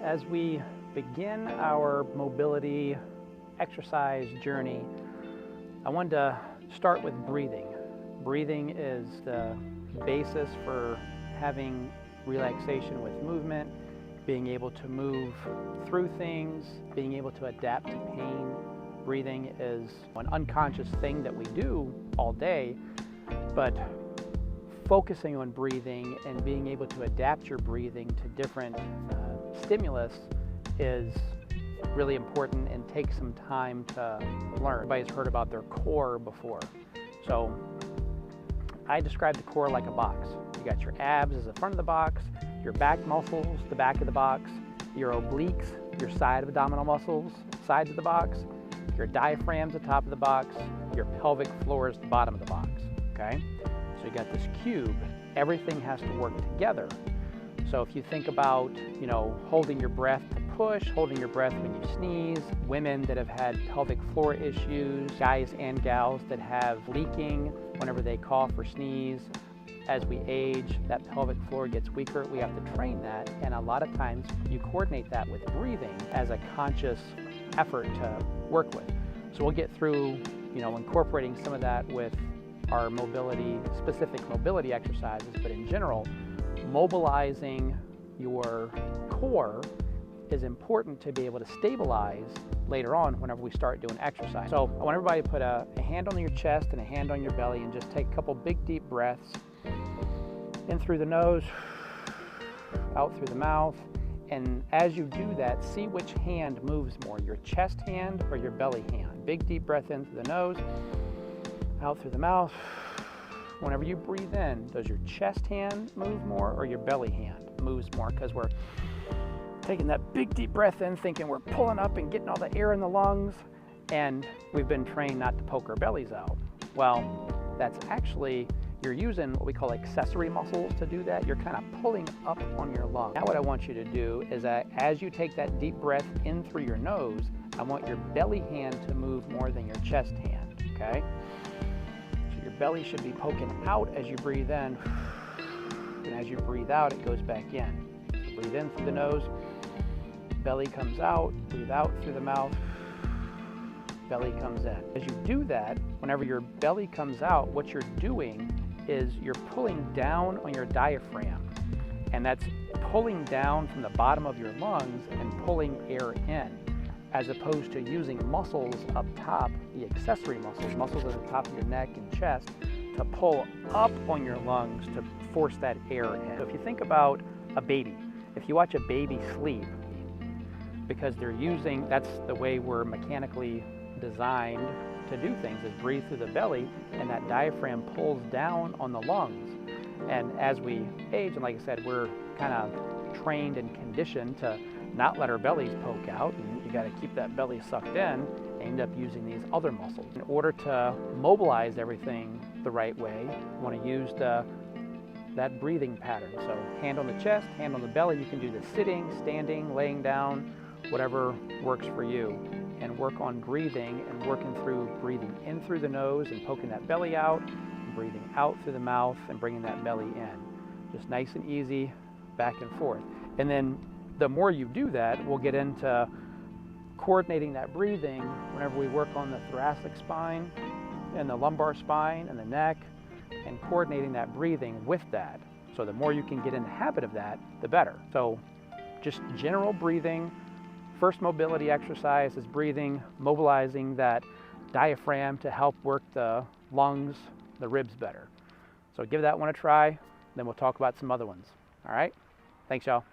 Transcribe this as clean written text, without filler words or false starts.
As we begin our mobility exercise journey, I wanted to start with breathing. Breathing is the basis for having relaxation with movement, being able to move through things, being able to adapt to pain. Breathing is an unconscious thing that we do all day, but focusing on breathing and being able to adapt your breathing to different stimulus is really important and takes some time to learn. Everybody's heard about their core before. So I describe the core like a box. You got your abs as the front of the box, your back muscles, the back of the box, your obliques, your side abdominal muscles, sides of the box, your diaphragm's the top of the box, your pelvic floor is the bottom of the box, okay? So you got this cube, everything has to work together. So if you think about, holding your breath to push, holding your breath when you sneeze, women that have had pelvic floor issues, guys and gals that have leaking whenever they cough or sneeze. As we age, that pelvic floor gets weaker. We have to train that, and a lot of times you coordinate that with breathing as a conscious effort to work with. So we'll get through, incorporating some of that with our specific mobility exercises, but in general, mobilizing your core is important to be able to stabilize later on whenever we start doing exercise. So I want everybody to put a hand on your chest and a hand on your belly and just take a couple big deep breaths in through the nose, out through the mouth. And as you do that, see which hand moves more, your chest hand or your belly hand. Big deep breath in through the nose, out through the mouth. Whenever you breathe in, does your chest hand move more or your belly hand moves more? Because we're taking that big deep breath in, thinking we're pulling up and getting all the air in the lungs, and we've been trained not to poke our bellies out. Well, that's actually, you're using what we call accessory muscles to do that. You're kind of pulling up on your lungs. Now what I want you to do is that as you take that deep breath in through your nose, I want your belly hand to move more than your chest hand, okay? So your belly should be poking out as you breathe in, and as you breathe out, it goes back in. So breathe in through the nose, belly comes out, breathe out through the mouth, belly comes in. As you do that, whenever your belly comes out, what you're doing is you're pulling down on your diaphragm, and that's pulling down from the bottom of your lungs and pulling air in, as opposed to using muscles up top, the accessory muscles at the top of your neck and chest, to pull up on your lungs to force that air in. So if you think about a baby, if you watch a baby sleep, because that's the way we're mechanically designed to do things, is breathe through the belly, and that diaphragm pulls down on the lungs. And as we age, and like I said, we're kind of trained and conditioned to not let our bellies poke out, and you got to keep that belly sucked in, and end up using these other muscles. In order to mobilize everything the right way, you want to use that breathing pattern. So hand on the chest, hand on the belly. You can do this sitting, standing, laying down, whatever works for you, and work on breathing and working through breathing in through the nose and poking that belly out, and breathing out through the mouth and bringing that belly in. Just nice and easy, back and forth. And then the more you do that, we'll get into coordinating that breathing whenever we work on the thoracic spine and the lumbar spine and the neck, and coordinating that breathing with that. So the more you can get in the habit of that, the better. So just general breathing. First mobility exercise is breathing, mobilizing that diaphragm to help work the lungs, the ribs better. So give that one a try, then we'll talk about some other ones. All right? Thanks, y'all.